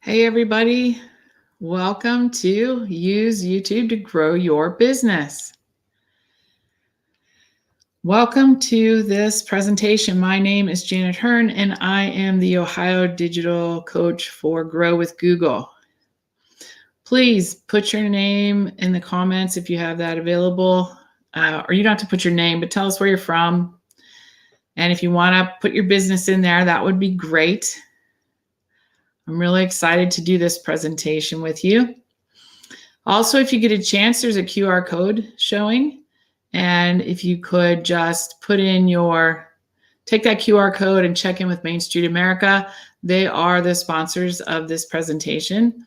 Hey, everybody. Welcome to Use YouTube to Grow Your Business. Welcome to this presentation. My name is Janet Hearn, and I am the Ohio Digital Coach for Grow with Google. Please put your name in the comments if you have that available, or you don't have to put your name, but tell us where you're from. And if you want to put your business in there, that would be great. I'm really excited to do this presentation with you. Also, if you get a chance, there's a QR code showing. And if you could just take that QR code and check in with Main Street America. They are the sponsors of this presentation.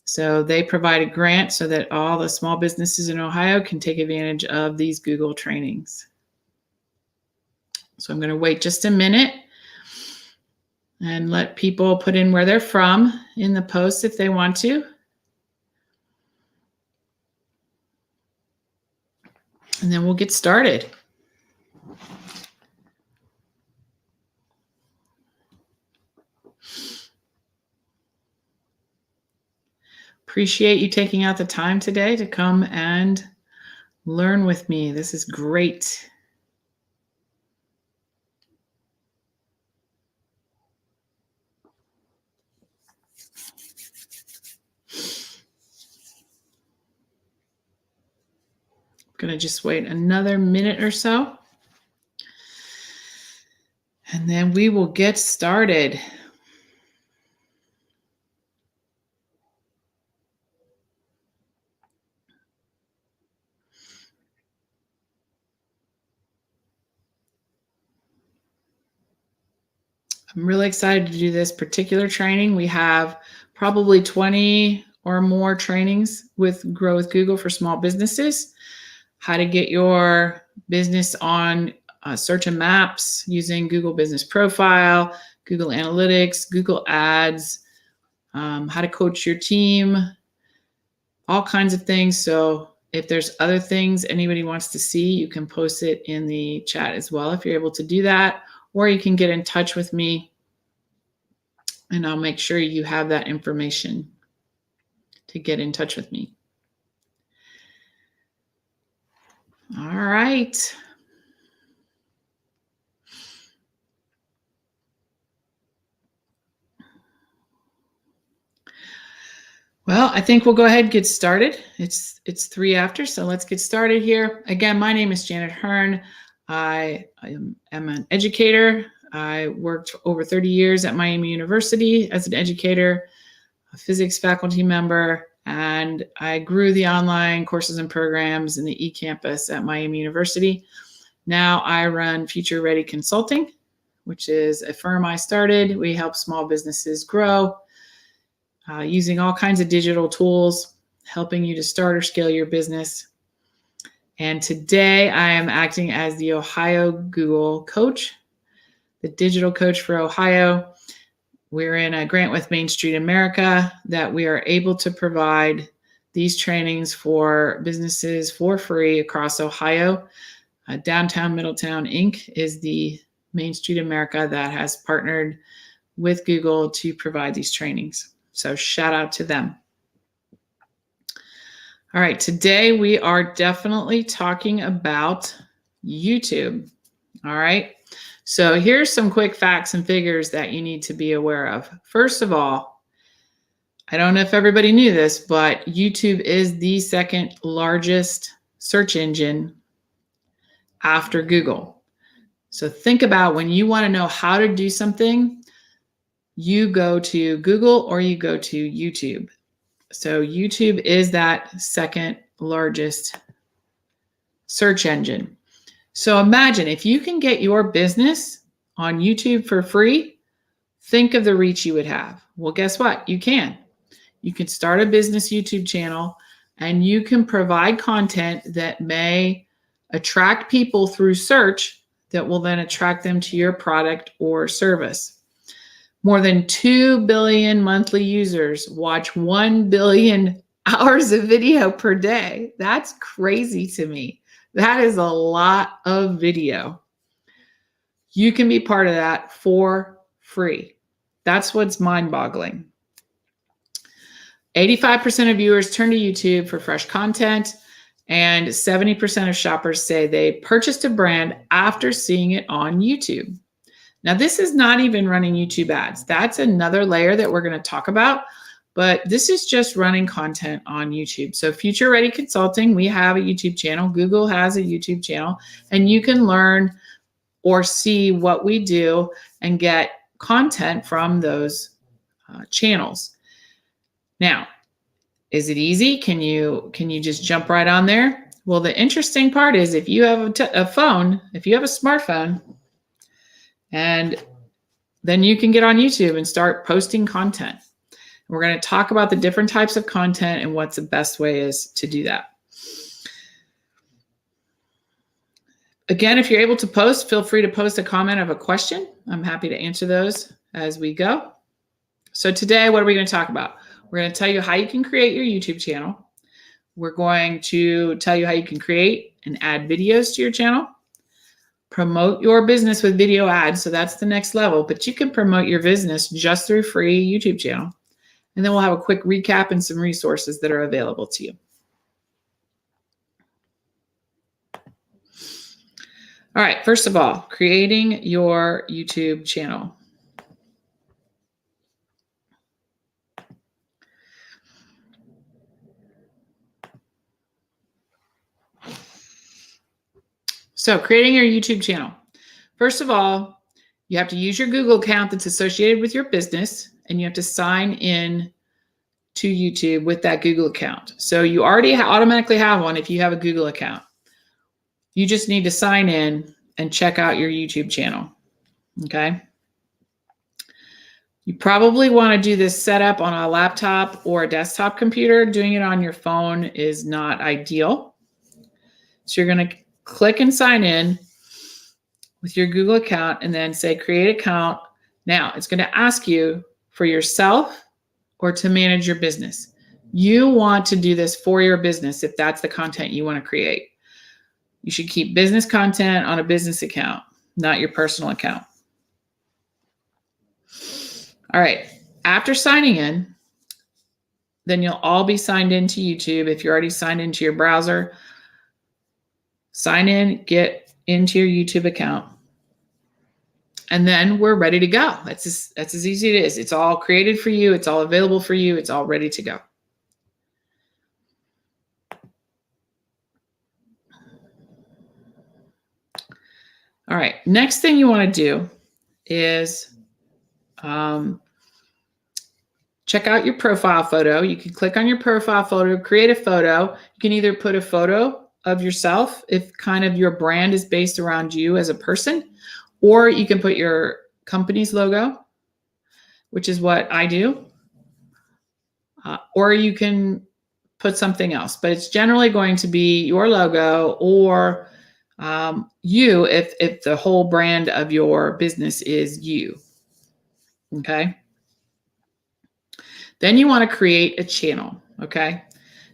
So they provide a grant so that all the small businesses in Ohio can take advantage of these Google trainings. So I'm going to wait just a minute and let people put in where they're from in the post if they want to. And then we'll get started. Appreciate you taking out the time today to come and learn with me. This is great. I'm going to just wait another minute or so, and then we will get started. I'm really excited to do this particular training. We have probably 20 or more trainings with Grow with Google for small businesses. How to get your business on search and maps using Google Business Profile, Google Analytics, Google Ads, how to coach your team, all kinds of things. So if there's other things anybody wants to see, you can post it in the chat as well if you're able to do that, or you can get in touch with me and I'll make sure you have that information to get in touch with me. All right. Well, I think we'll go ahead and get started. It's 3 after, so let's get started here. Again, my name is Janet Hearn. I am an educator. I worked for over 30 years at Miami University as an educator, a physics faculty member, and I grew the online courses and programs in the eCampus at Miami University. Now I run Future Ready Consulting, which is a firm I started. We help small businesses grow using all kinds of digital tools, helping you to start or scale your business. And today I am acting as the Ohio Google Coach, the digital coach for Ohio. We're in a grant with Main Street America that we are able to provide these trainings for businesses for free across Ohio. Downtown Middletown Inc. is the Main Street America that has partnered with Google to provide these trainings. So shout out to them. All right, today we are definitely talking about YouTube. All right, so here's some quick facts and figures that you need to be aware of. First of all, I don't know if everybody knew this, but YouTube is the second largest search engine after Google. So think about when you want to know how to do something, you go to Google or you go to YouTube. So YouTube is that second largest search engine. So imagine if you can get your business on YouTube for free, think of the reach you would have. Well, guess what? You can. You can start a business YouTube channel and you can provide content that may attract people through search that will then attract them to your product or service. More than 2 billion monthly users watch 1 billion hours of video per day. That's crazy to me. That is a lot of video. You can be part of that for free. That's what's mind-boggling. 85% of viewers turn to YouTube for fresh content, and 70% of shoppers say they purchased a brand after seeing it on YouTube. Now, this is not even running YouTube ads. That's another layer that we're going to talk about, but this is just running content on YouTube. So Future Ready Consulting, we have a YouTube channel. Google has a YouTube channel, and you can learn or see what we do and get content from those channels. Now, is it easy? Can you just jump right on there? Well, the interesting part is if you have a phone, if you have a smartphone, and then you can get on YouTube and start posting content. We're going to talk about the different types of content and what's the best way is to do that. Again, if you're able to post, feel free to post a comment of a question. I'm happy to answer those as we go. So today, what are we going to talk about? We're going to tell you how you can create your YouTube channel. We're going to tell you how you can create and add videos to your channel. Promote your business with video ads. So that's the next level, but you can promote your business just through free YouTube channel. And then we'll have a quick recap and some resources that are available to you. All right, first of all, creating your YouTube channel. So creating your YouTube channel. First of all, you have to use your Google account that's associated with your business, and you have to sign in to YouTube with that Google account. So you already automatically have one if you have a Google account. You just need to sign in and check out your YouTube channel, okay? You probably want to do this setup on a laptop or a desktop computer. Doing it on your phone is not ideal. So you're going to click and sign in with your Google account and then say create account. Now it's going to ask you for yourself or to manage your business. You want to do this for your business if that's the content you want to create. You should keep business content on a business account, not your personal account. All right, after signing in, then you'll all be signed into YouTube. If you're already signed into your browser, sign in, get into your YouTube account, and then we're ready to go. That's as easy as it is. It's all created for you. It's all available for you. It's all ready to go. All right, next thing you want to do is check out your profile photo. You can click on your profile photo, create a photo. You can either put a photo of yourself if kind of your brand is based around you as a person, or you can put your company's logo, which is what I do, or you can put something else, but it's generally going to be your logo or you if the whole brand of your business is you, okay? Then you want to create a channel, okay?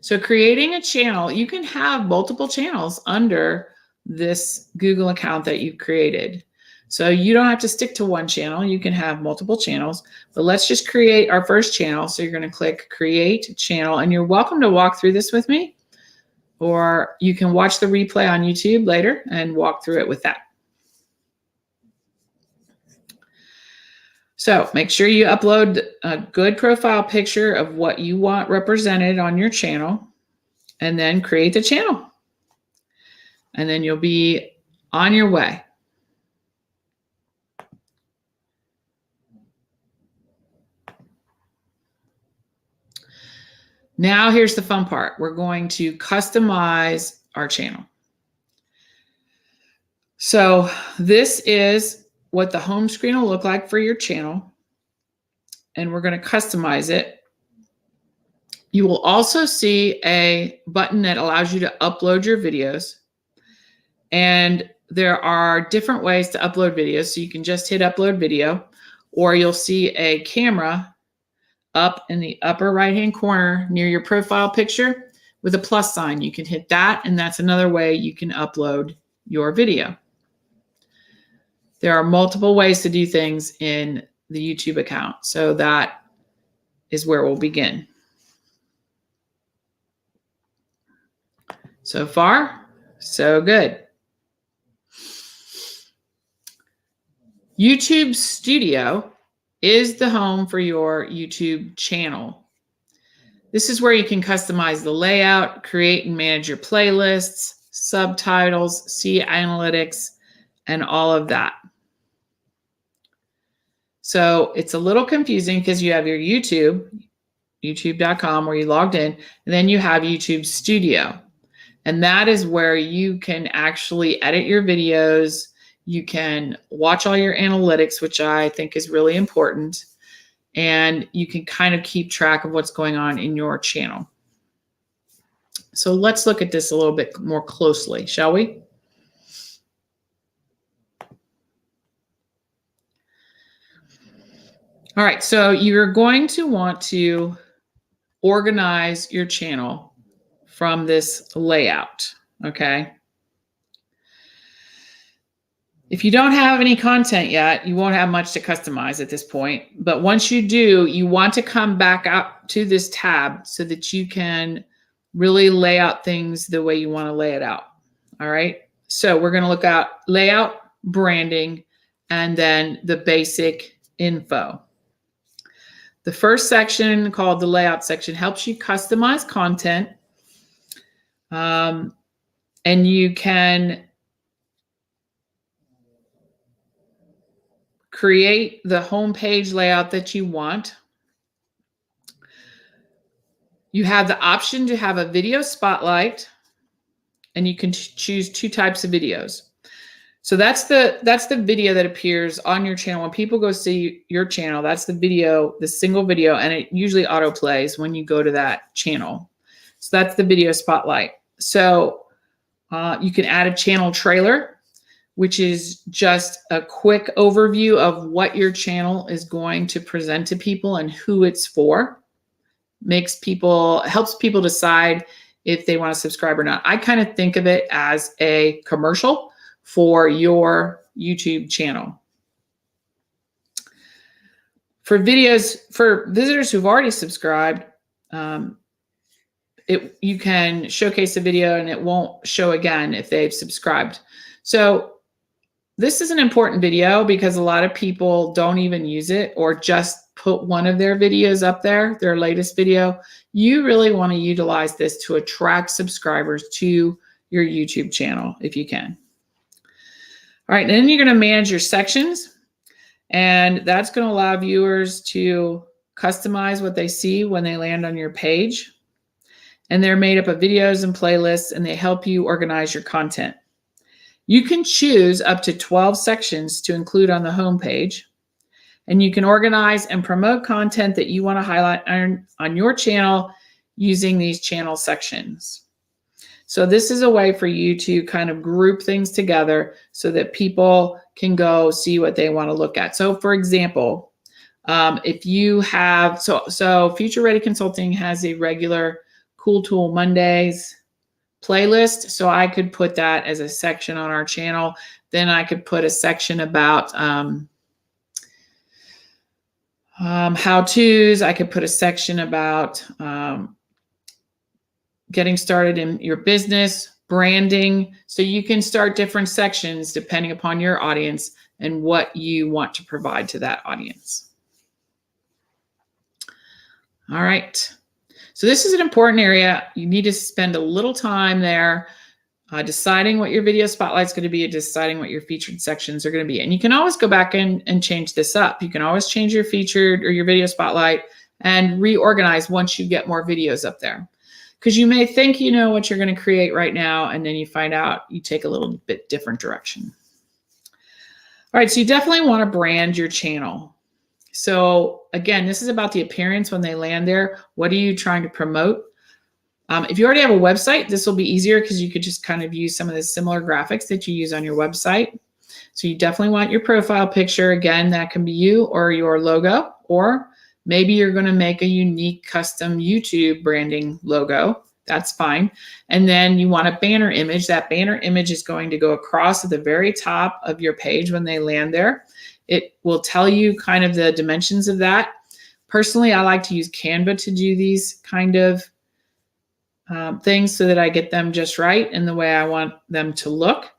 So creating a channel, you can have multiple channels under this Google account that you've created. So you don't have to stick to one channel. You can have multiple channels, but let's just create our first channel. So you're going to click create channel, and you're welcome to walk through this with me, or you can watch the replay on YouTube later and walk through it with that. So make sure you upload a good profile picture of what you want represented on your channel, and then create the channel. And then you'll be on your way. Now here's the fun part. We're going to customize our channel. So this is what the home screen will look like for your channel, and we're going to customize it. You will also see a button that allows you to upload your videos, and there are different ways to upload videos. So you can just hit upload video, or you'll see a camera up in the upper right-hand corner near your profile picture with a plus sign. You can hit that, and that's another way you can upload your video. There are multiple ways to do things in the YouTube account, so that is where we'll begin. So far, so good. YouTube Studio is the home for your YouTube channel. This is where you can customize the layout, create and manage your playlists, subtitles, see analytics, and all of that. So it's a little confusing because you have your youtube.com where you logged in, and then you have YouTube Studio. And that is where you can actually edit your videos. You can watch all your analytics, which I think is really important. And you can kind of keep track of what's going on in your channel. So let's look at this a little bit more closely, shall we? All right, so you're going to want to organize your channel from this layout, okay? If you don't have any content yet, you won't have much to customize at this point. But once you do, you want to come back up to this tab so that you can really lay out things the way you want to lay it out. All right. So we're going to look at layout, branding, and then the basic info. The first section, called the layout section, helps you customize content. And you can create the homepage layout that you want. You have the option to have a video spotlight, and you can choose two types of videos. So that's the video that appears on your channel. When people go see your channel, that's the video, the single video, and it usually auto plays when you go to that channel. So that's the video spotlight. So you can add a channel trailer, which is just a quick overview of what your channel is going to present to people and who it's for. Helps people decide if they want to subscribe or not. I kind of think of it as a commercial for your YouTube channel. For visitors who've already subscribed, you can showcase a video and it won't show again if they've subscribed. So this is an important video because a lot of people don't even use it or just put one of their videos up there, their latest video. You really want to utilize this to attract subscribers to your YouTube channel if you can. All right, then you're going to manage your sections, and that's going to allow viewers to customize what they see when they land on your page. And they're made up of videos and playlists, and they help you organize your content. You can choose up to 12 sections to include on the home page, and you can organize and promote content that you want to highlight on your channel using these channel sections. So this is a way for you to kind of group things together so that people can go see what they want to look at. So for example, if you have, so Future Ready Consulting has a regular Cool Tool Mondays playlist. So I could put that as a section on our channel. Then I could put a section about how-tos. I could put a section about getting started in your business, branding. So you can start different sections depending upon your audience and what you want to provide to that audience. All right. So this is an important area. You need to spend a little time there deciding what your video spotlight is going to be and deciding what your featured sections are going to be. And you can always go back and change this up. You can always change your featured or your video spotlight and reorganize once you get more videos up there. Because you may think you know what you're going to create right now, and then you find out you take a little bit different direction. All right, so you definitely want to brand your channel. So again, this is about the appearance when they land there. What are you trying to promote? If you already have a website, this will be easier because you could just kind of use some of the similar graphics that you use on your website. So you definitely want your profile picture. Again, that can be you or your logo, or maybe you're going to make a unique custom YouTube branding logo. That's fine. And then you want a banner image. That banner image is going to go across at the very top of your page when they land there. It will tell you kind of the dimensions of that. Personally, I like to use Canva to do these kind of things so that I get them just right and the way I want them to look.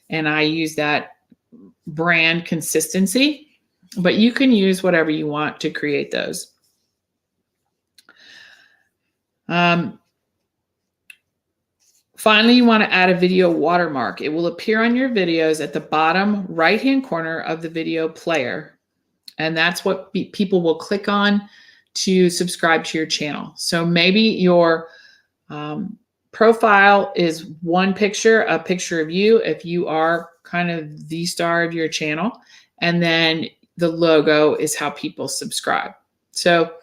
And I use that brand consistency, but you can use whatever you want to create those. Finally, you want to add a video watermark. It will appear on your videos at the bottom right-hand corner of the video player. And that's what people will click on to subscribe to your channel. So maybe your profile is one picture, a picture of you, if you are kind of the star of your channel. And then the logo is how people subscribe. So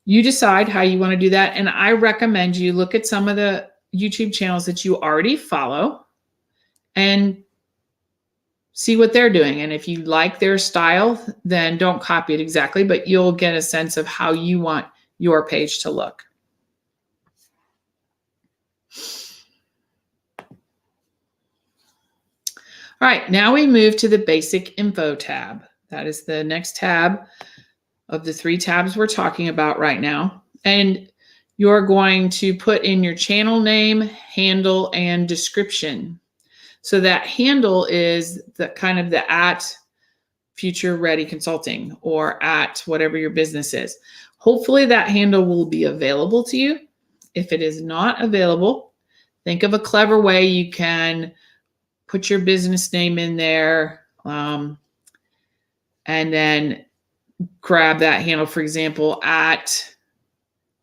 you decide how you want to do that. And I recommend you look at some of the YouTube channels that you already follow and see what they're doing. And if you like their style, then don't copy it exactly, but you'll get a sense of how you want your page to look. All right, now we move to the basic info tab. That is the next tab of the 3 tabs we're talking about right now. And you're going to put in your channel name, handle, and description. So that handle is the kind of the at Future Ready Consulting or at whatever your business is. Hopefully that handle will be available to you. If it is not available, think of a clever way you can put your business name in there and then grab that handle, for example, at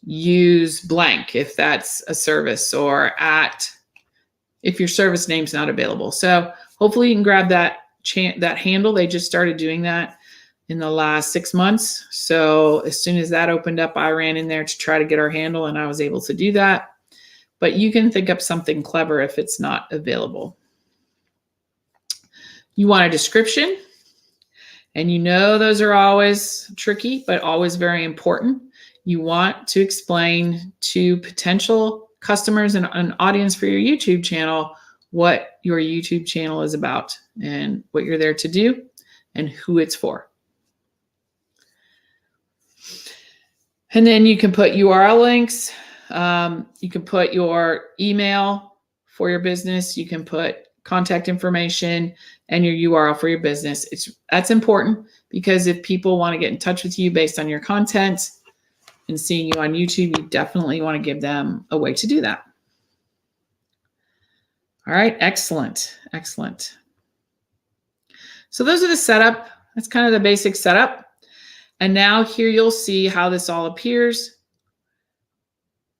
use blank, if that's a service, or at if your service name's not available. So hopefully you can grab that handle. They just started doing that in the last 6 months. So as soon as that opened up, I ran in there to try to get our handle and I was able to do that. But you can think up something clever if it's not available. You want a description, and you know those are always tricky, but always very important. You want to explain to potential customers and an audience for your YouTube channel what your YouTube channel is about and what you're there to do and who it's for. And then you can put URL links. You can put your email for your business. You can put contact information and your URL for your business. That's important because if people want to get in touch with you based on your content and seeing you on YouTube, you definitely want to give them a way to do that. All right, excellent, excellent. So those are the setup. That's kind of the basic setup. And now here you'll see how this all appears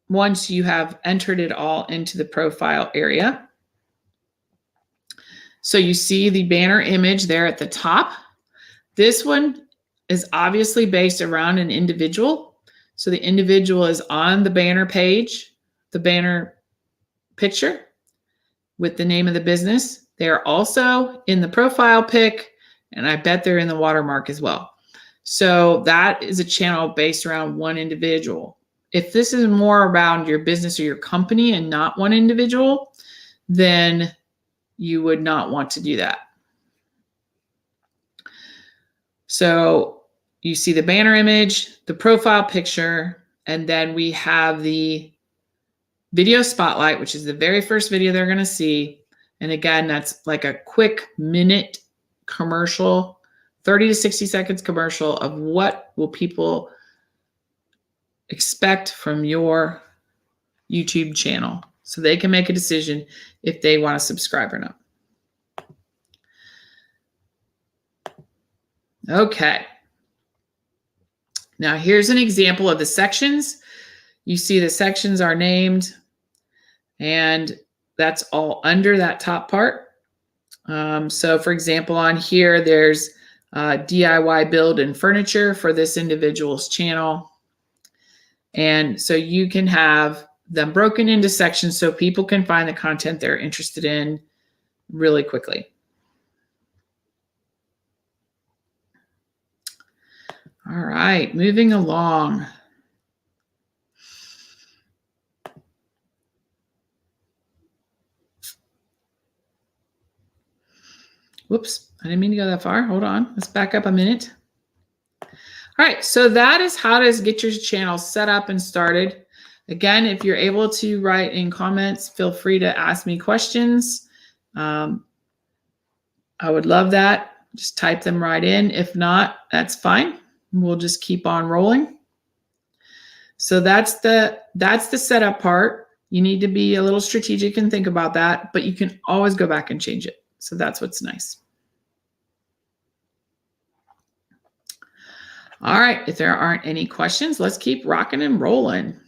once you have entered it all into the profile area. So you see the banner image there at the top. This one is obviously based around an individual. So the individual is on the banner page, the banner picture with the name of the business. They are also in the profile pic, and I bet they're in the watermark as well. So that is a channel based around one individual. If this is more around your business or your company and not one individual, then you would not want to do that. So you see the banner image, the profile picture, and then we have the video spotlight, which is the very first video they're going to see. And again, that's like a quick minute commercial, 30 to 60 seconds commercial of what will people expect from your YouTube channel, so they can make a decision if they want to subscribe or not. Okay. Now here's an example of the sections. You see the sections are named, and that's all under that top part. So for example, on here, there's DIY build and furniture for this individual's channel. And so you can have them broken into sections so people can find the content they're interested in really quickly. All right, moving along. Whoops, I didn't mean to go that far. Hold on, let's back up a minute. All right, so that is how to get your channel set up and started. Again, if you're able to write in comments, feel free to ask me questions. I would love that. Just type them right in. If not, that's fine. We'll just keep on rolling. So that's the setup part. You need to be a little strategic and think about that, but you can always go back and change it. So that's what's nice. All right, if there aren't any questions, let's keep rocking and rolling.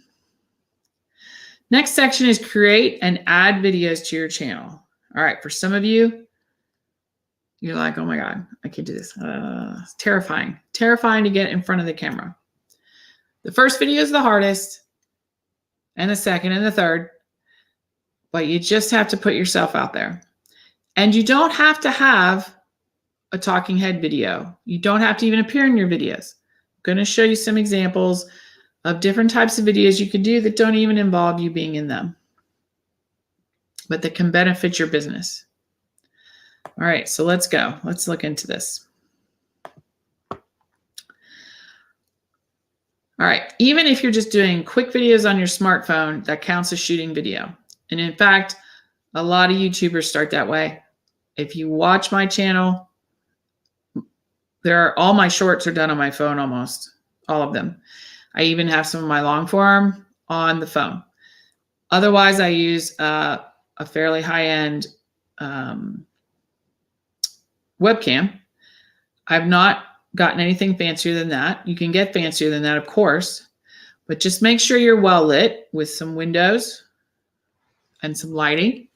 Next section is create and add videos to your channel. All right, for some of you, you're like, oh my God, I can't do this. It's terrifying. Terrifying to get in front of the camera. The first video is the hardest, and the second and the third, but you just have to put yourself out there. And you don't have to have a talking head video. You don't have to even appear in your videos. I'm going to show you some examples of different types of videos you could do that don't even involve you being in them, but that can benefit your business. All right, so let's go. Let's look into this. All right, even if you're just doing quick videos on your smartphone, that counts as shooting video. And in fact, a lot of YouTubers start that way. If you watch my channel, all my shorts are done on my phone, almost all of them. I even have some of my long form on the phone. Otherwise, I use a fairly high-end webcam. I've not gotten anything fancier than that. You can get fancier than that, of course, but just make sure you're well lit with some windows and some lighting,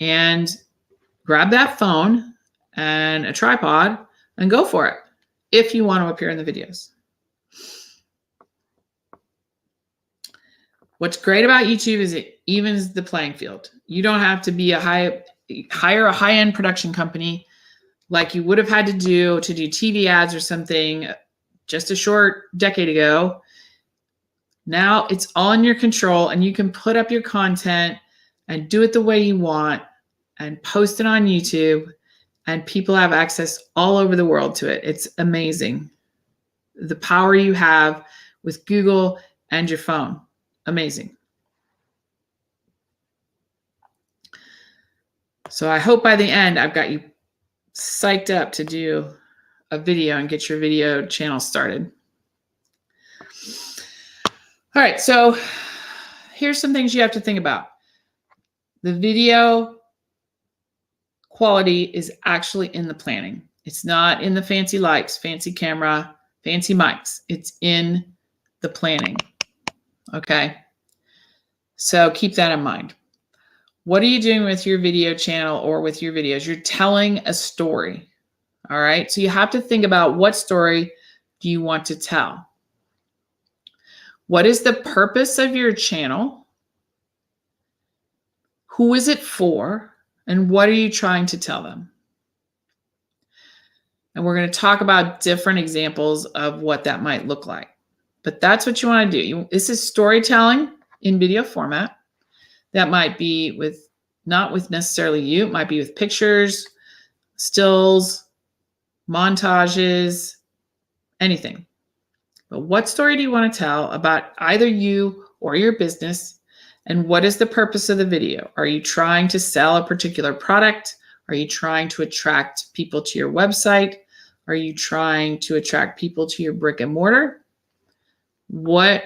and grab that phone and a tripod and go for it if you want to appear in the videos. What's great about YouTube is it evens the playing field. You don't have to be hire a high-end production company like you would have had to do TV ads or something just a short decade ago. Now it's all in your control, and you can put up your content and do it the way you want and post it on YouTube, and people have access all over the world to it. It's amazing. The power you have with Google and your phone. Amazing. So I hope by the end I've got you psyched up to do a video and get your video channel started. All right, so here's some things you have to think about. The video quality is actually in the planning. It's not in the fancy lights, fancy camera, fancy mics. It's in the planning. Okay, so keep that in mind. What are you doing with your video channel or with your videos? You're telling a story. All right, so you have to think about, what story do you want to tell? What is the purpose of your channel? Who is it for? And what are you trying to tell them? And we're going to talk about different examples of what that might look like. But that's what you want to do. This is storytelling in video format. That might be not with necessarily you. It might be with pictures, stills, montages, anything. But what story do you want to tell about either you or your business? And what is the purpose of the video? Are you trying to sell a particular product? Are you trying to attract people to your website? Are you trying to attract people to your brick and mortar? What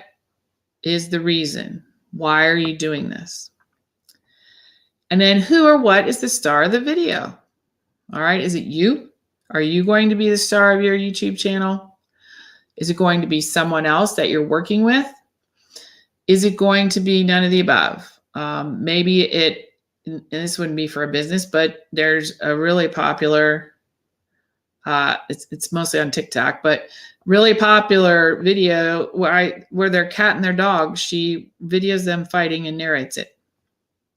is the reason? Why are you doing this? And then who or what is the star of the video? All right, is it you? Are you going to be the star of your YouTube channel? Is it going to be someone else that you're working with? Is it going to be none of the above? Maybe and this wouldn't be for a business, but there's a really popular, it's mostly on TikTok, but really popular video where their cat and their dog, she videos them fighting and narrates it.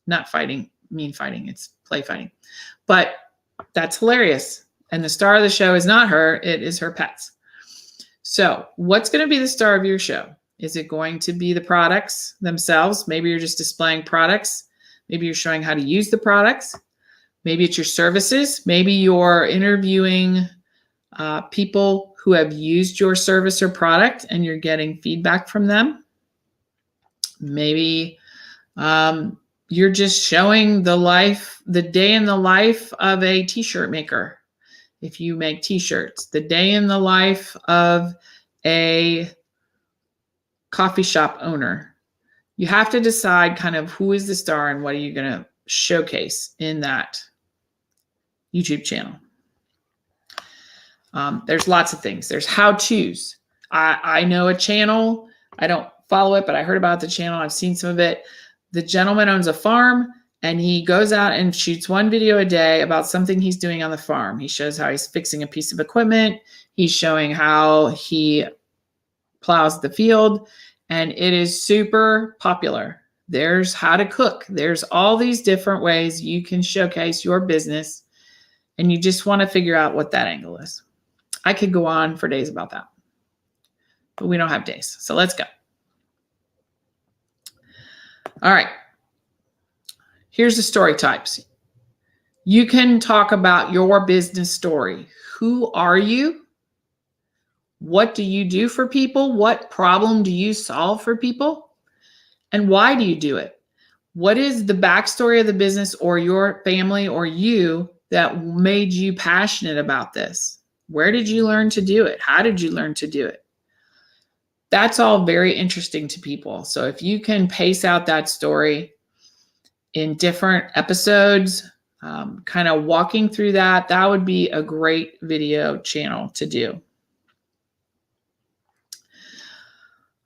Not fighting, mean fighting, it's play fighting. But that's hilarious. And the star of the show is not her, it is her pets. So what's going to be the star of your show? Is it going to be the products themselves? Maybe you're just displaying products. Maybe you're showing how to use the products. Maybe it's your services. Maybe you're interviewing people who have used your service or product and you're getting feedback from them. Maybe you're just showing the day in the life of a t-shirt maker. If you make t-shirts, the day in the life of a coffee shop owner. You have to decide kind of who is the star and what are you going to showcase in that YouTube channel. There's lots of things. There's how-tos. I know a channel. I don't follow it, but I heard about the channel. I've seen some of it. The gentleman owns a farm, and he goes out and shoots one video a day about something he's doing on the farm. He shows how he's fixing a piece of equipment. He's showing how he plows the field, and it is super popular. There's how to cook. There's all these different ways you can showcase your business, and you just want to figure out what that angle is. I could go on for days about that, but we don't have days. So let's go. All right. Here's the story types. You can talk about your business story. Who are you? What do you do for people? What problem do you solve for people? And why do you do it? What is the backstory of the business or your family or you that made you passionate about this? Where did you learn to do it? How did you learn to do it? That's all very interesting to people. So if you can pace out that story in different episodes, kind of walking through that, that would be a great video channel to do.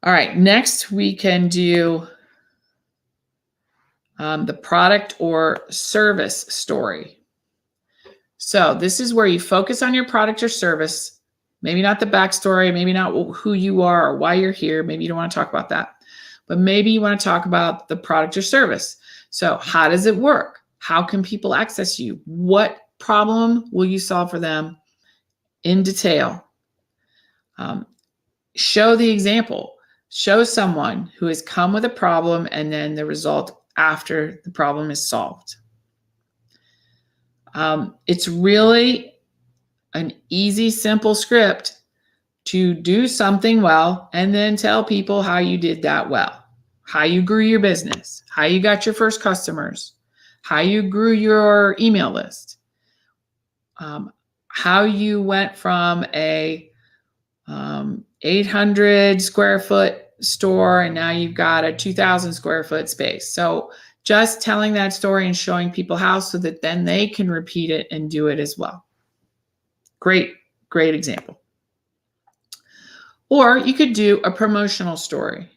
All right, next we can do the product or service story. So this is where you focus on your product or service, maybe not the backstory, maybe not who you are or why you're here. Maybe you don't want to talk about that, but maybe you want to talk about the product or service. So how does it work? How can people access you? What problem will you solve for them in detail? Show the example. Show someone who has come with a problem and then the result after the problem is solved. It's really an easy, simple script to do something well and then tell people how you did that well, how you grew your business, how you got your first customers, how you grew your email list, how you went from a 800 square foot store and now you've got a 2,000 square foot space. So just telling that story and showing people how so that then they can repeat it and do it as well. Great, great example. Or you could do a promotional story.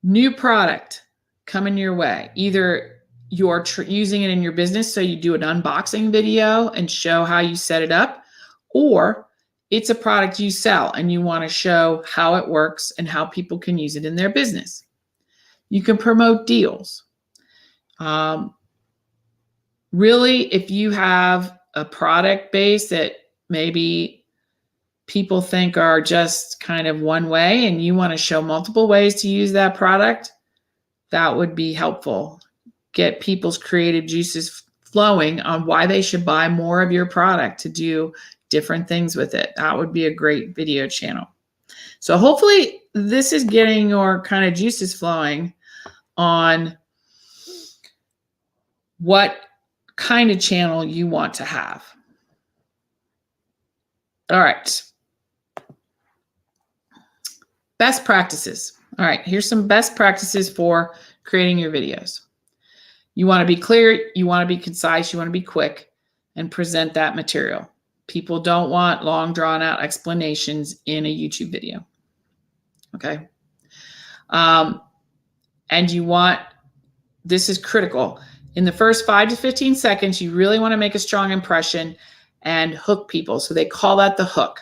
New product coming your way. Either you're using it in your business, so you do an unboxing video and show how you set it up, or it's a product you sell and you want to show how it works and how people can use it in their business. You can promote deals. Really, if you have a product base that maybe people think are just kind of one way and you want to show multiple ways to use that product, that would be helpful. Get people's creative juices flowing on why they should buy more of your product to do different things with it. That would be a great video channel. So hopefully this is getting your kind of juices flowing on what kind of channel you want to have. All right. Best practices. All right, here's some best practices for creating your videos. You want to be clear, you want to be concise, you want to be quick, and present that material. People don't want long, drawn-out explanations in a YouTube video. Okay? And you want, this is critical. In the first 5 to 15 seconds, you really want to make a strong impression and hook people. So they call that the hook.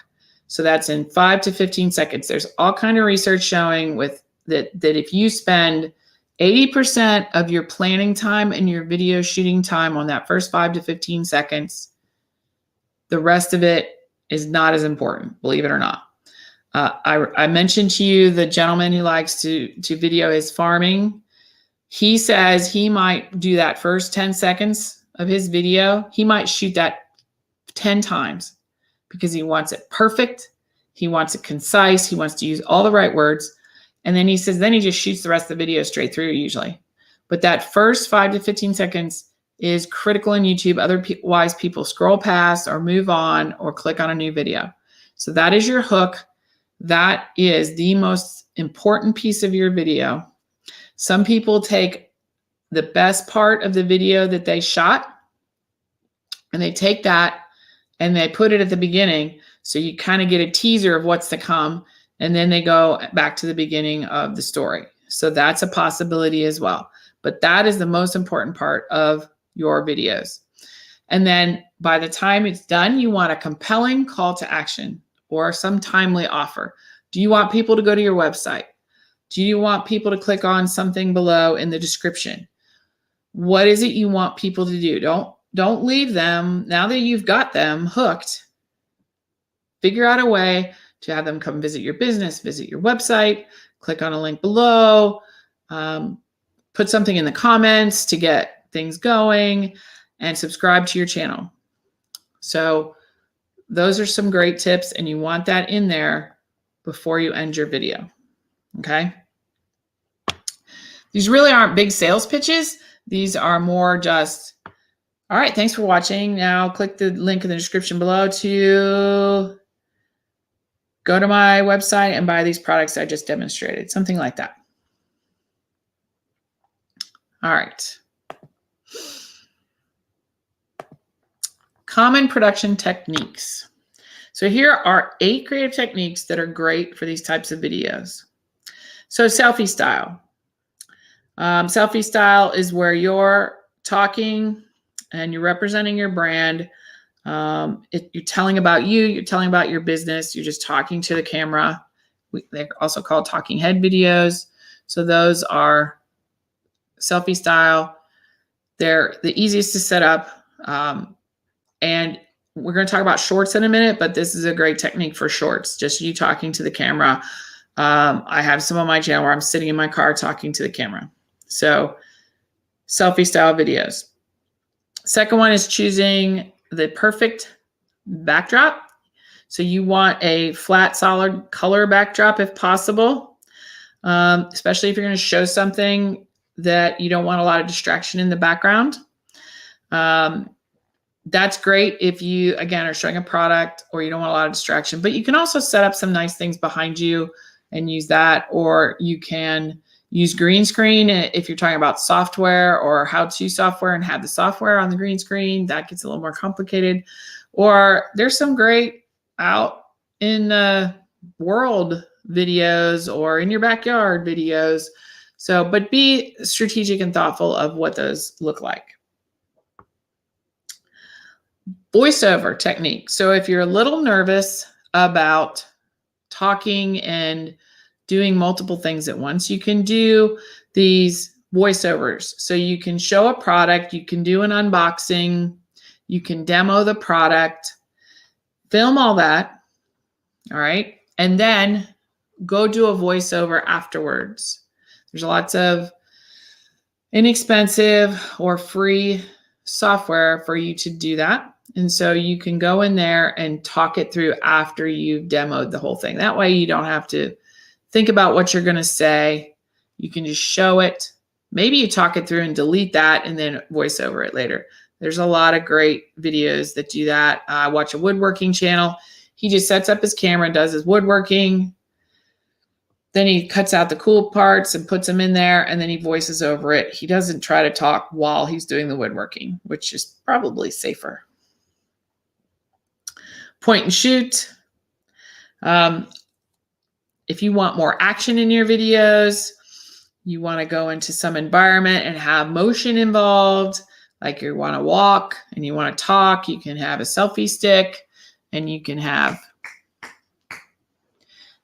So that's in 5 to 15 seconds. There's all kind of research showing with that if you spend 80% of your planning time and your video shooting time on that first 5 to 15 seconds, the rest of it is not as important, believe it or not. I mentioned to you the gentleman who likes to video his farming. He says he might do that first 10 seconds of his video. He might shoot that 10 times because he wants it perfect. He wants it concise. He wants to use all the right words. And then he says, then he just shoots the rest of the video straight through usually. But that first 5 to 15 seconds is critical in YouTube. Otherwise, people scroll past or move on or click on a new video. So that is your hook. That is the most important piece of your video. Some people take the best part of the video that they shot and they take that and they put it at the beginning. So you kind of get a teaser of what's to come. And then they go back to the beginning of the story. So that's a possibility as well. But that is the most important part of your videos. And then by the time it's done, you want a compelling call to action or some timely offer. Do you want people to go to your website? Do you want people to click on something below in the description? What is it you want people to do? Don't leave them, now that you've got them hooked, figure out a way to have them come visit your business, visit your website, click on a link below, put something in the comments to get things going, and subscribe to your channel. So those are some great tips, and you want that in there before you end your video, okay? These really aren't big sales pitches. These are more just, all right, thanks for watching. Now click the link in the description below to go to my website and buy these products I just demonstrated, something like that. All right. Common production techniques. So here are 8 creative techniques that are great for these types of videos. So selfie style. Selfie style is where you're talking and you're representing your brand. You're telling about you, you're telling about your business, you're just talking to the camera. They're also called talking head videos. So those are selfie style. They're the easiest to set up. And we're going to talk about shorts in a minute, but this is a great technique for shorts, just you talking to the camera. I have some on my channel where I'm sitting in my car talking to the camera. So selfie style videos. Second one is choosing the perfect backdrop. So you want a flat, solid color backdrop if possible, especially if you're going to show something that you don't want a lot of distraction in the background. That's great if you, again, are showing a product or you don't want a lot of distraction, but you can also set up some nice things behind you and use that, or you can use green screen if you're talking about software or how-to software and have the software on the green screen. That gets a little more complicated. Or there's some great out in the world videos or in your backyard videos. So, but be strategic and thoughtful of what those look like. Voiceover technique. So if you're a little nervous about talking and doing multiple things at once, you can do these voiceovers. So you can show a product, you can do an unboxing, you can demo the product, film all that, all right? And then go do a voiceover afterwards. There's lots of inexpensive or free software for you to do that. And so you can go in there and talk it through after you've demoed the whole thing. That way you don't have to think about what you're going to say. You can just show it. Maybe you talk it through and delete that and then voice over it later. There's a lot of great videos that do that. I watch a woodworking channel. He just sets up his camera and does his woodworking. Then he cuts out the cool parts and puts them in there, and then he voices over it. He doesn't try to talk while he's doing the woodworking, which is probably safer. Point and shoot. If you want more action in your videos, you want to go into some environment and have motion involved, like you want to walk and you want to talk, you can have a selfie stick and you can have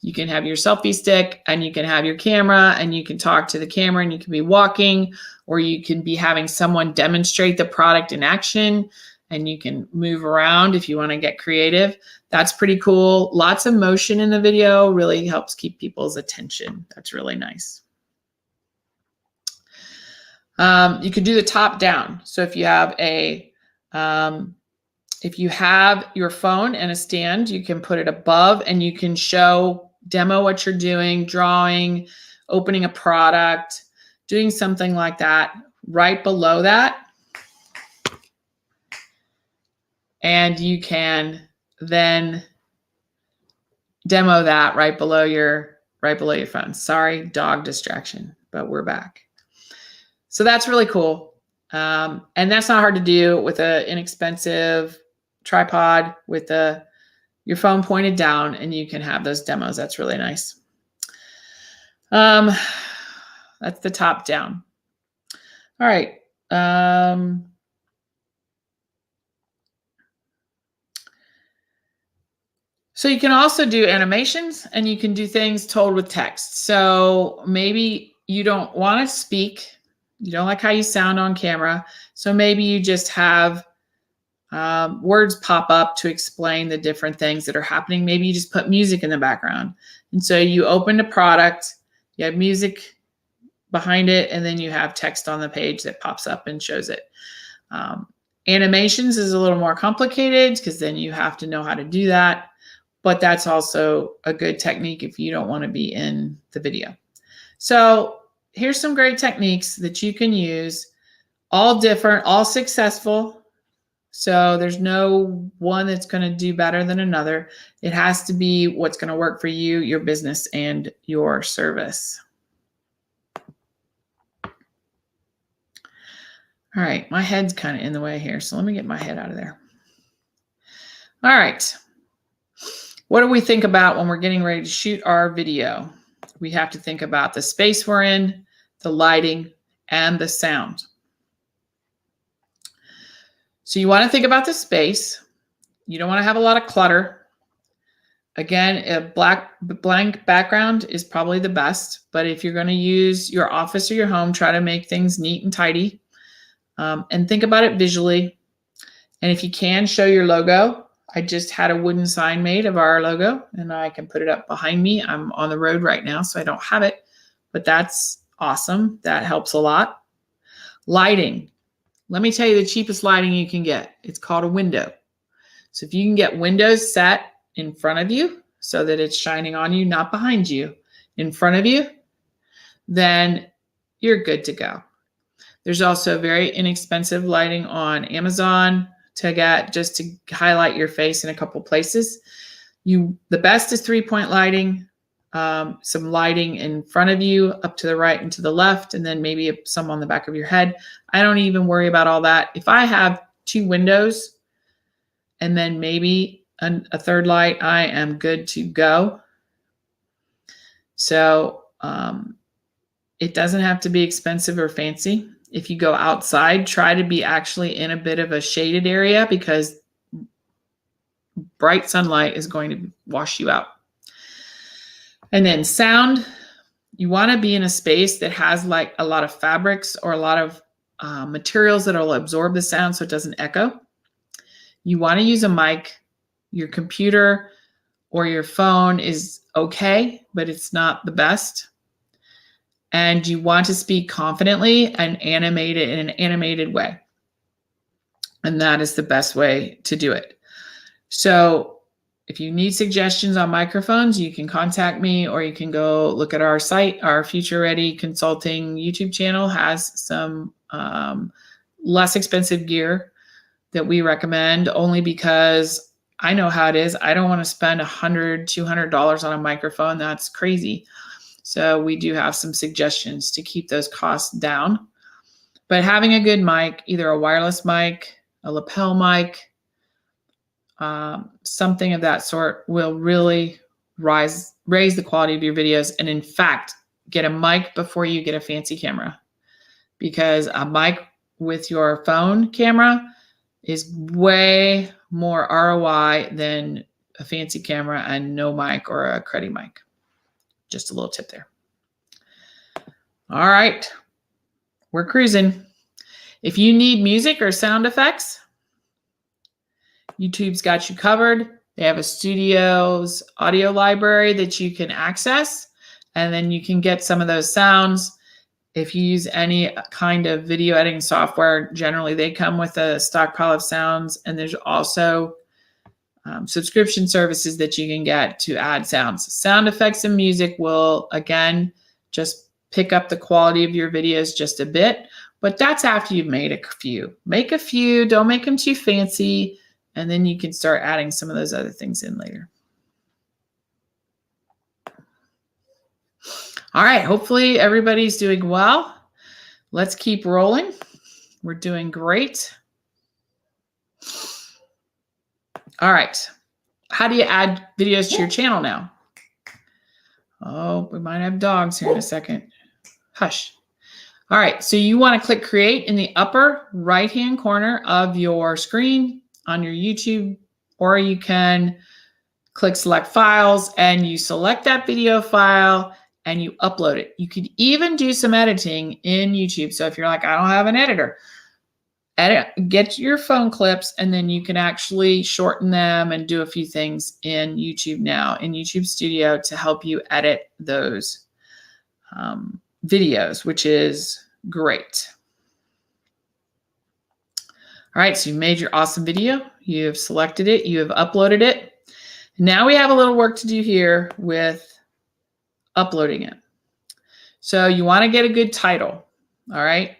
your selfie stick and you can have your camera and you can talk to the camera and you can be walking, or you can be having someone demonstrate the product in action and you can move around if you want to get creative. That's pretty cool. Lots of motion in the video really helps keep people's attention. That's really nice. You could do the top down. So if you have your phone and a stand, you can put it above and you can demo what you're doing, drawing, opening a product, doing something like that. Right below that, and you can then demo that right below your phone. Sorry, dog distraction, but we're back. So that's really cool. And that's not hard to do with an inexpensive tripod with your phone pointed down, and you can have those demos. That's really nice. That's the top down. All right. So you can also do animations, and you can do things told with text. So maybe you don't want to speak. You don't like how you sound on camera. So maybe you just have words pop up to explain the different things that are happening. Maybe you just put music in the background. And so you open a product, you have music behind it, and then you have text on the page that pops up and shows it. Animations is a little more complicated because then you have to know how to do that. But that's also a good technique if you don't want to be in the video. So here's some great techniques that you can use, all different, all successful. So there's no one that's going to do better than another. It has to be what's going to work for you, your business, and your service. All right, my head's kind of in the way here, so let me get my head out of there. All right. What do we think about when we're getting ready to shoot our video? We have to think about the space we're in, the lighting, and the sound. So you want to think about the space. You don't want to have a lot of clutter. Again, a blank background is probably the best, but if you're going to use your office or your home, try to make things neat and tidy, and think about it visually. And if you can, show your logo. I just had a wooden sign made of our logo, and I can put it up behind me. I'm on the road right now, so I don't have it, but that's awesome. That helps a lot. Lighting. Let me tell you the cheapest lighting you can get. It's called a window. So if you can get windows set in front of you so that it's shining on you, not behind you, in front of you, then you're good to go. There's also very inexpensive lighting on Amazon to get just to highlight your face in a couple places. The best is 3-point lighting, some lighting in front of you, up to the right and to the left, and then maybe some on the back of your head. I don't even worry about all that. If I have 2 windows and then maybe a third light, I am good to go. So it doesn't have to be expensive or fancy. If you go outside, try to be actually in a bit of a shaded area because bright sunlight is going to wash you out. And then sound, you want to be in a space that has like a lot of fabrics or a lot of materials that will absorb the sound so it doesn't echo. You want to use a mic. Your computer or your phone is okay, but it's not the best. And you want to speak confidently and animate it in an animated way. And that is the best way to do it. So if you need suggestions on microphones, you can contact me, or you can go look at our site. Our Future Ready Consulting YouTube channel has some less expensive gear that we recommend, only because I know how it is. I don't want to spend $100, $200 on a microphone. That's crazy. So we do have some suggestions to keep those costs down. But having a good mic, either a wireless mic, a lapel mic, something of that sort, will really raise the quality of your videos. And in fact, get a mic before you get a fancy camera, because a mic with your phone camera is way more ROI than a fancy camera and no mic or a cruddy mic. Just a little tip there. All right, we're cruising. If you need music or sound effects, YouTube's got you covered. They have a studio's audio library that you can access, and then you can get some of those sounds. If you use any kind of video editing software, generally they come with a stockpile of sounds, and there's also subscription services that you can get to add sounds. Sound effects and music will, again, just pick up the quality of your videos just a bit. But that's after you've made a few. Make a few, don't make them too fancy, and then you can start adding some of those other things in later. All right, hopefully everybody's doing well. Let's keep rolling. We're doing great. All right. How do you add videos to your channel now? Oh, we might have dogs here in a second. Hush. All right, so you want to click create in the upper right-hand corner of your screen on your YouTube, or you can click select files and you select that video file and you upload it. You could even do some editing in YouTube. So if you're like, I don't have an editor, get your phone clips and then you can actually shorten them and do a few things in YouTube now, in YouTube Studio, to help you edit those videos, which is great. All right, so you made your awesome video. You have selected it. You have uploaded it. Now we have a little work to do here with uploading it. So you want to get a good title. All right.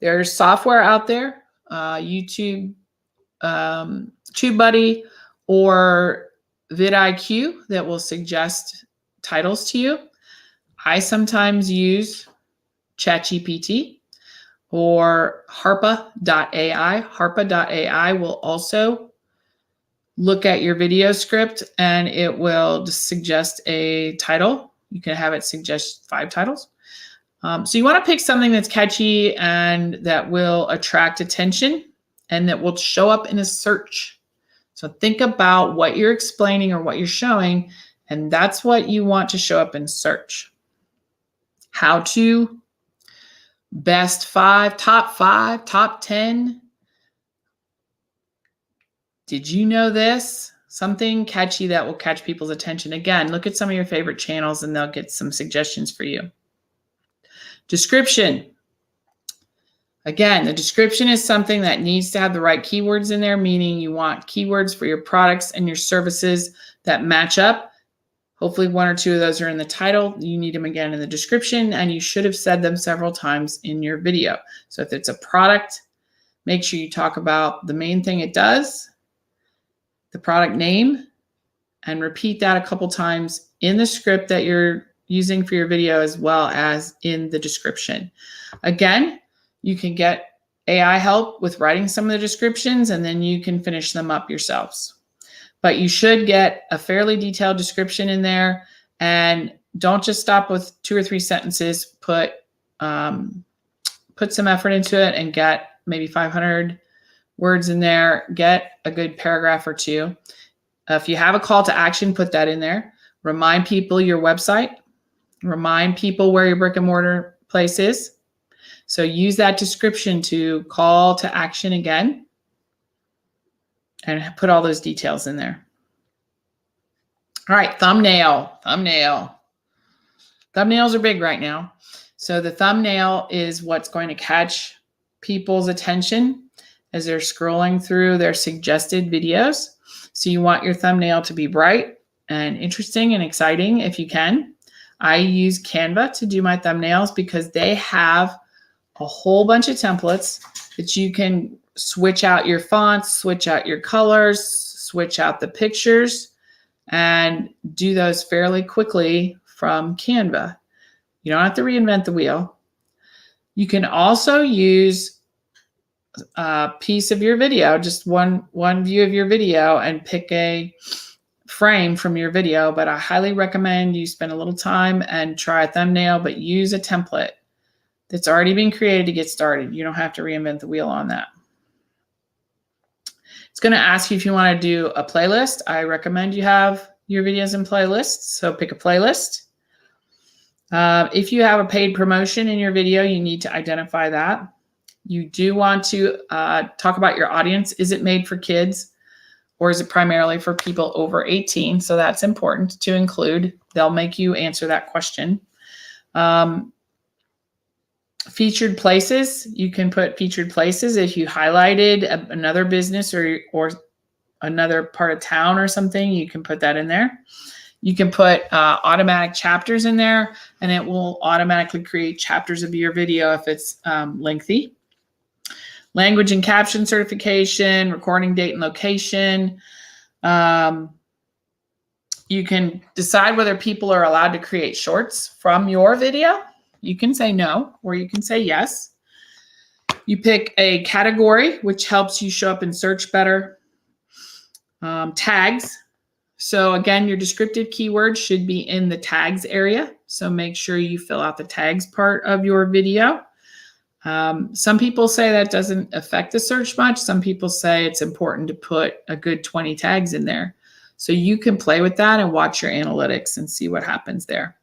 There's software out there, YouTube, TubeBuddy, or vidIQ that will suggest titles to you. I sometimes use ChatGPT or harpa.ai. Harpa.ai will also look at your video script and it will just suggest a title. You can have it suggest 5 titles. So you want to pick something that's catchy and that will attract attention and that will show up in a search. So think about what you're explaining or what you're showing, and that's what you want to show up in search. How to, best 5, top 10. Did you know this? Something catchy that will catch people's attention. Again, look at some of your favorite channels and they'll get some suggestions for you. Description. Again, the description is something that needs to have the right keywords in there, meaning you want keywords for your products and your services that match up. Hopefully 1 or 2 of those are in the title. You need them again in the description, and you should have said them several times in your video. So if it's a product, make sure you talk about the main thing it does, the product name, and repeat that a couple times in the script that you're using for your video as well as in the description. Again, you can get AI help with writing some of the descriptions and then you can finish them up yourselves. But you should get a fairly detailed description in there, and don't just stop with 2 or 3 sentences. Put some effort into it and get maybe 500 words in there. Get a good paragraph or 2. If you have a call to action, put that in there. Remind people your website. Remind people where your brick and mortar place is. So use that description to call to action again and put all those details in there. All right, thumbnail. Thumbnails are big right now. So the thumbnail is what's going to catch people's attention as they're scrolling through their suggested videos. So you want your thumbnail to be bright and interesting and exciting if you can. I use Canva to do my thumbnails because they have a whole bunch of templates that you can switch out your fonts, switch out your colors, switch out the pictures, and do those fairly quickly from Canva. You don't have to reinvent the wheel. You can also use a piece of your video, just one view of your video, and pick a frame from your video, but I highly recommend you spend a little time and try a thumbnail, but use a template that's already been created to get started. You don't have to reinvent the wheel on that. It's going to ask you if you want to do a playlist. I recommend you have your videos in playlists, so pick a playlist. If you have a paid promotion in your video, you need to identify that. You do want to talk about your audience. Is it made for kids, or is it primarily for people over 18? So that's important to include. They'll make you answer that question. Featured places, you can put featured places. If you highlighted another business or another part of town or something, you can put that in there. You can put automatic chapters in there, and it will automatically create chapters of your video if it's lengthy. Language and caption certification, recording date and location. You can decide whether people are allowed to create shorts from your video. You can say no, or you can say yes. You pick a category, which helps you show up in search better. Tags. So again, your descriptive keywords should be in the tags area. So make sure you fill out the tags part of your video. Some people say that doesn't affect the search much. Some people say it's important to put a good 20 tags in there. So you can play with that and watch your analytics and see what happens there.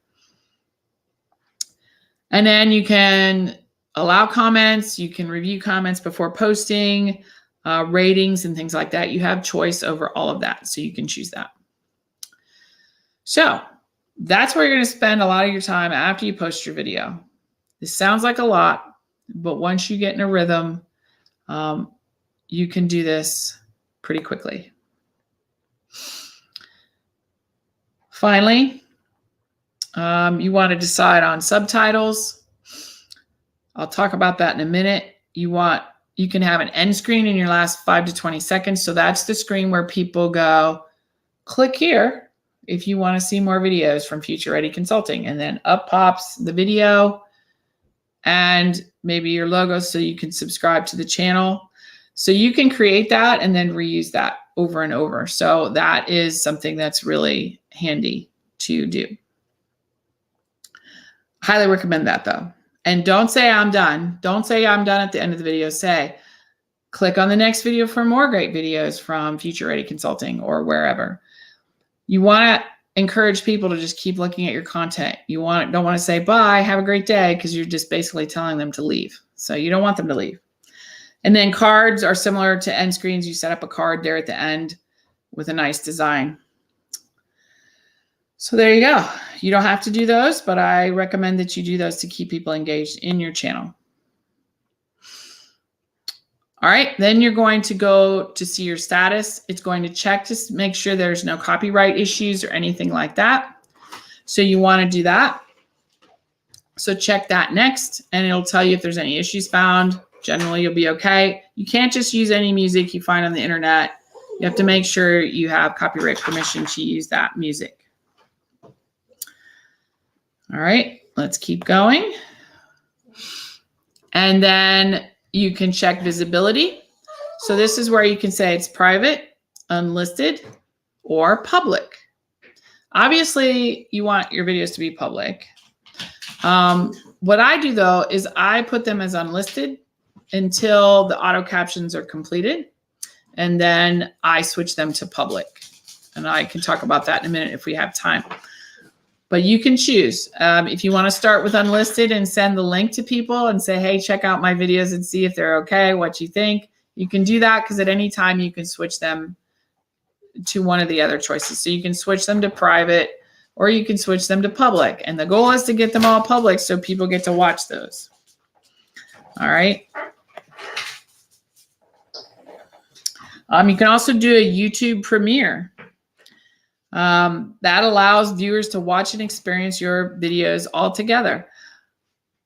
And then you can allow comments. You can review comments before posting, ratings and things like that. You have choice over all of that. So you can choose that. So that's where you're going to spend a lot of your time after you post your video. This sounds like a lot, but once you get in a rhythm, you can do this pretty quickly. Finally, you want to decide on subtitles. I'll talk about that in a minute. You can have an end screen in your last 5 to 20 seconds. So that's the screen where people go, click here if you want to see more videos from Future Ready Consulting. And then up pops the video and maybe your logo so you can subscribe to the channel. So you can create that and then reuse that over and over. So that is something that's really handy to do. Highly recommend that though. And don't say I'm done. Don't say I'm done at the end of the video. Say, click on the next video for more great videos from Future Ready Consulting or wherever. You want to encourage people to just keep looking at your content. You don't want to say, bye, have a great day, because you're just basically telling them to leave. So you don't want them to leave. And then cards are similar to end screens. You set up a card there at the end with a nice design. So there you go. You don't have to do those, but I recommend that you do those to keep people engaged in your channel. All right, then you're going to go to see your status. It's going to check to make sure there's no copyright issues or anything like that. So you want to do that. So check that next, and it'll tell you if there's any issues found. Generally, you'll be okay. You can't just use any music you find on the internet. You have to make sure you have copyright permission to use that music. All right, let's keep going. And then you can check visibility. So this is where you can say it's private, unlisted, or public. Obviously, you want your videos to be public. What I do though is I put them as unlisted until the auto captions are completed, and then I switch them to public. And I can talk about that in a minute if we have time. But you can choose. If you want to start with unlisted and send the link to people and say, hey, check out my videos and see if they're okay, what you think. You can do that because at any time you can switch them to one of the other choices. So you can switch them to private or you can switch them to public. And the goal is to get them all public so people get to watch those. All right. You can also do a YouTube premiere. That allows viewers to watch and experience your videos all together.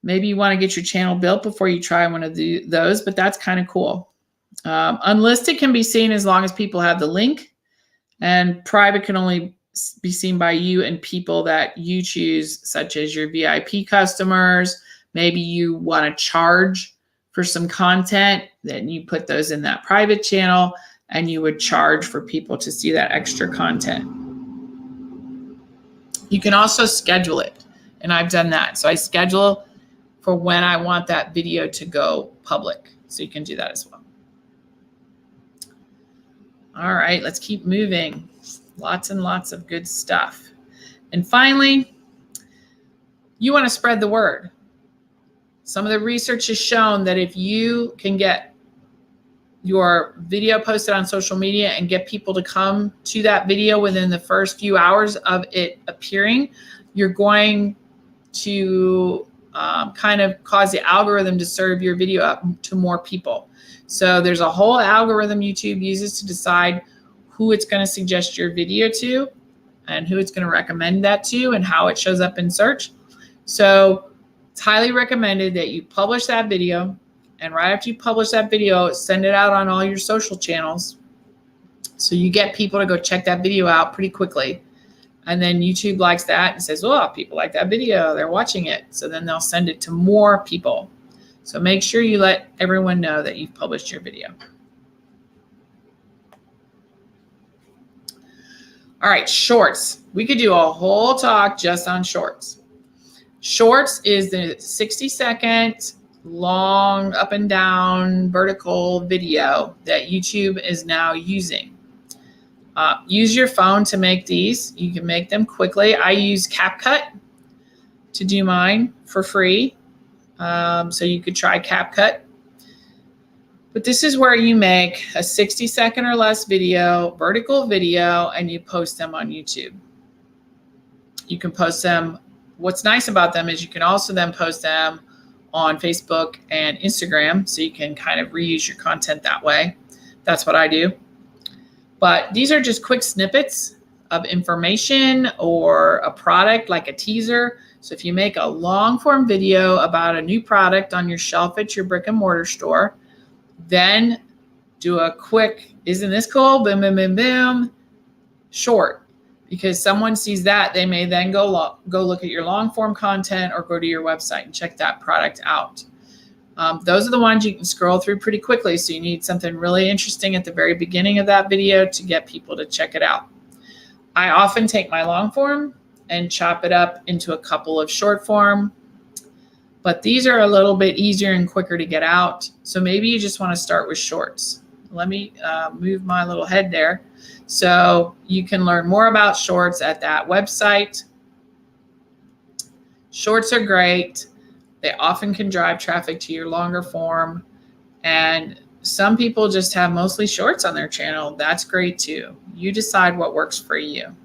Maybe you want to get your channel built before you try one of those, but that's kind of cool. Unlisted can be seen as long as people have the link, and private can only be seen by you and people that you choose, such as your VIP customers. Maybe you want to charge for some content, then you put those in that private channel and you would charge for people to see that extra content. You can also schedule it, and I've done that. So I schedule for when I want that video to go public. So you can do that as well. All right, let's keep moving. Lots and lots of good stuff. And finally, you want to spread the word. Some of the research has shown that if you can get your video posted on social media and get people to come to that video within the first few hours of it appearing, you're going to kind of cause the algorithm to serve your video up to more people. So there's a whole algorithm YouTube uses to decide who it's going to suggest your video to. and who it's going to recommend that to and how it shows up in search. So it's highly recommended that you publish that video, and right after you publish that video, send it out on all your social channels so you get people to go check that video out pretty quickly. And then YouTube likes that and says, oh, people like that video, they're watching it. So then they'll send it to more people. So make sure you let everyone know that you've published your video. All right, shorts. We could do a whole talk just on shorts. Shorts is the 60-second long up and down vertical video that YouTube is now using. Use your phone to make these. You can make them quickly. I use CapCut to do mine for free. So you could try CapCut. But this is where you make a 60-second or less video, vertical video, and you post them on YouTube. You can post them. What's nice about them is you can also then post them on Facebook and Instagram, so you can kind of reuse your content that way. That's what I do. But these are just quick snippets of information or a product, like a teaser. So if you make a long form video about a new product on your shelf at your brick and mortar store, then do a quick, isn't this cool? Boom, boom, boom, boom, short. Because someone sees that, they may then go look at your long form content or go to your website and check that product out. Those are the ones you can scroll through pretty quickly. So you need something really interesting at the very beginning of that video to get people to check it out. I often take my long form and chop it up into a couple of short form, but these are a little bit easier and quicker to get out. So maybe you just want to start with shorts. Let me move my little head there. So you can learn more about shorts at that website. Shorts are great. They often can drive traffic to your longer form. And some people just have mostly shorts on their channel. That's great too. You decide what works for you.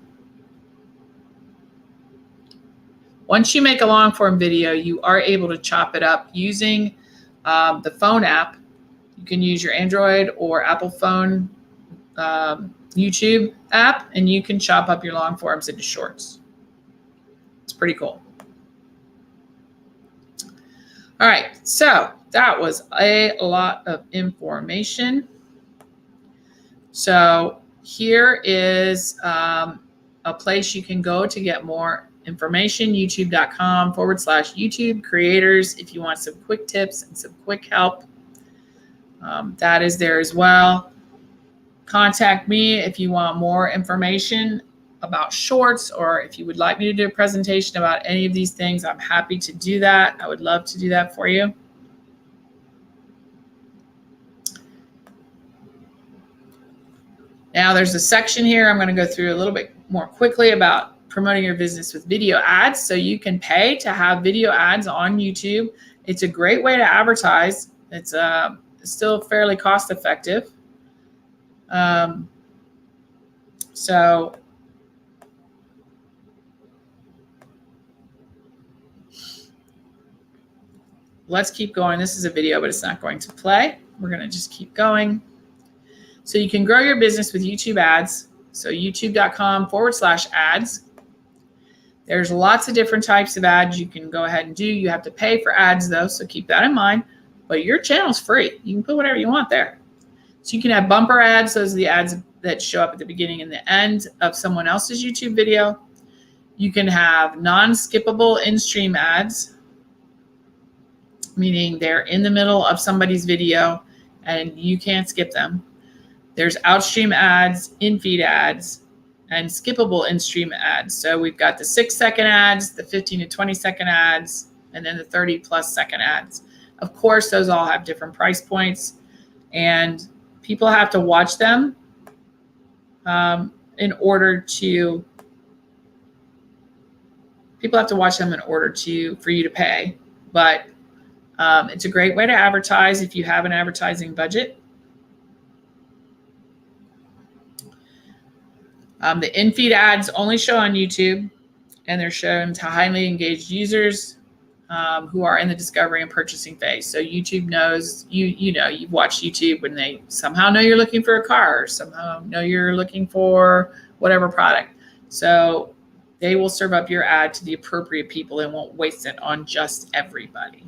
Once you make a long form video, you are able to chop it up using the phone app. You can use your Android or Apple phone YouTube app, and you can chop up your long forms into shorts. It's pretty cool. All right, so that was a lot of information. So here is a place you can go to get more information, youtube.com/YouTube creators. If you want some quick tips and some quick help, that is there as well. Contact me if you want more information about shorts, or if you would like me to do a presentation about any of these things. I'm happy to do that. I would love to do that for you. Now there's a section here I'm going to go through a little bit more quickly about promoting your business with video ads. So you can pay to have video ads on YouTube. It's a great way to advertise. It's still fairly cost effective. So let's keep going. This is a video, but it's not going to play. We're going to just keep going. So you can grow your business with YouTube ads. So youtube.com/ads. There's lots of different types of ads you can go ahead and do. You have to pay for ads though, so keep that in mind. But your channel's free. You can put whatever you want there. So you can have bumper ads. Those are the ads that show up at the beginning and the end of someone else's YouTube video. You can have non-skippable in-stream ads, meaning they're in the middle of somebody's video and you can't skip them. There's outstream ads, in-feed ads, and skippable in-stream ads. So we've got the 6-second ads, the 15 to 20-second ads, and then the 30+ second ads. Of course, those all have different price points, and people have to watch them in order for you to pay. But it's a great way to advertise if you have an advertising budget. The in-feed ads only show on YouTube, and they're shown to highly engaged users who are in the discovery and purchasing phase. So YouTube knows, you've watched YouTube when they somehow know you're looking for a car, or somehow know you're looking for whatever product. So they will serve up your ad to the appropriate people and won't waste it on just everybody.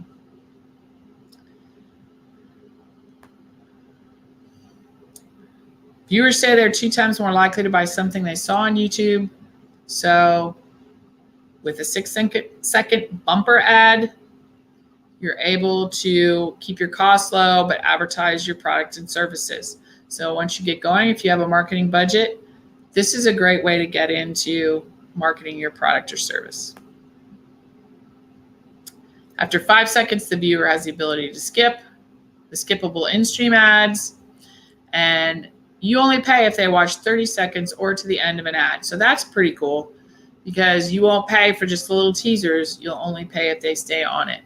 Viewers say they're 2 times more likely to buy something they saw on YouTube. So with a 6-second bumper ad, you're able to keep your costs low, but advertise your product and services. So once you get going, if you have a marketing budget, this is a great way to get into marketing your product or service. After 5 seconds, the viewer has the ability to skip the skippable in-stream ads, and you only pay if they watch 30 seconds or to the end of an ad. So that's pretty cool because you won't pay for just the little teasers. You'll only pay if they stay on it.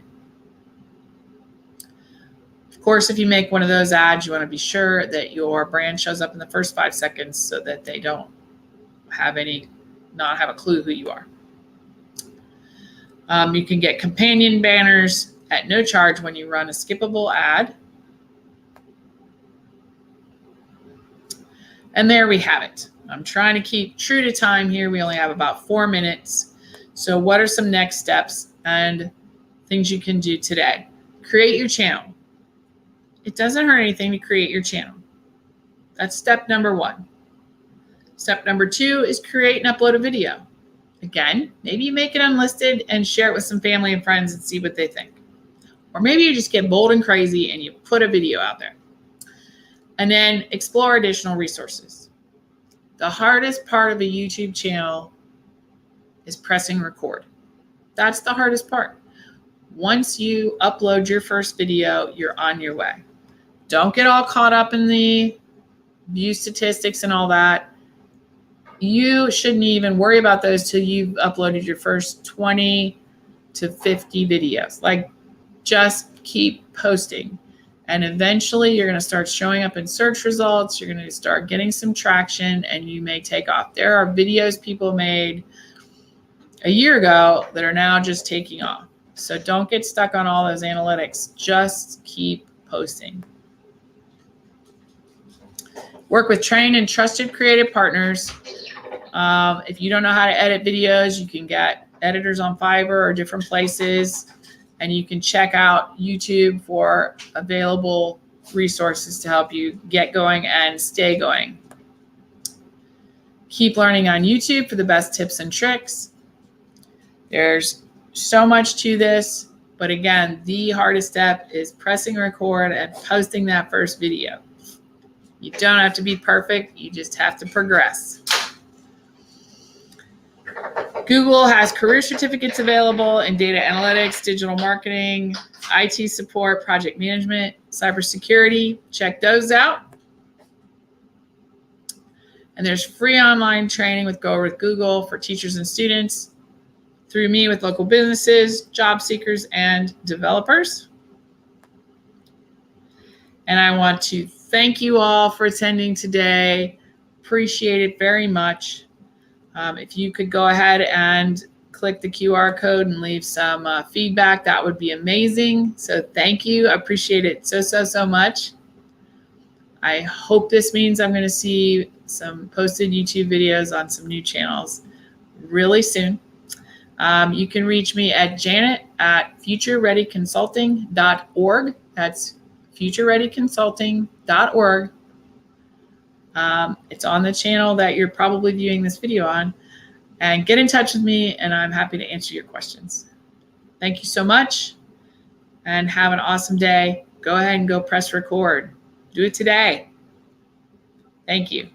Of course, if you make one of those ads, you want to be sure that your brand shows up in the first 5 seconds so that they don't not have a clue who you are. You can get companion banners at no charge when you run a skippable ad. And there we have it. I'm trying to keep true to time here. We only have about 4 minutes. So what are some next steps and things you can do today? Create your channel. It doesn't hurt anything to create your channel. That's step number 1. Step number 2 is create and upload a video. Again, maybe you make it unlisted and share it with some family and friends and see what they think. Or maybe you just get bold and crazy and you put a video out there. And then explore additional resources. The hardest part of a YouTube channel is pressing record. That's the hardest part. Once you upload your first video, you're on your way. Don't get all caught up in the view statistics and all that. You shouldn't even worry about those till you've uploaded your first 20 to 50 videos. Like, just keep posting. And eventually you're going to start showing up in search results. You're going to start getting some traction and you may take off. There are videos people made a year ago that are now just taking off. So don't get stuck on all those analytics. Just keep posting. Work with trained and trusted creative partners. If you don't know how to edit videos, you can get editors on Fiverr or different places. And you can check out YouTube for available resources to help you get going and stay going. Keep learning on YouTube for the best tips and tricks. There's so much to this, but again, the hardest step is pressing record and posting that first video. You don't have to be perfect, you just have to progress. Google has career certificates available in data analytics, digital marketing, IT support, project management, cybersecurity. Check those out. And there's free online training with Go with Google for teachers and students, through me with local businesses, job seekers, and developers. And I want to thank you all for attending today. Appreciate it very much. If you could go ahead and click the QR code and leave some feedback, that would be amazing. So thank you. I appreciate it so much. I hope this means I'm going to see some posted YouTube videos on some new channels really soon. You can reach me at janet@futurereadyconsulting.org. That's futurereadyconsulting.org. It's on the channel that you're probably viewing this video on. And get in touch with me, and I'm happy to answer your questions. Thank you so much, and have an awesome day. Go ahead and go press record. Do it today. Thank you.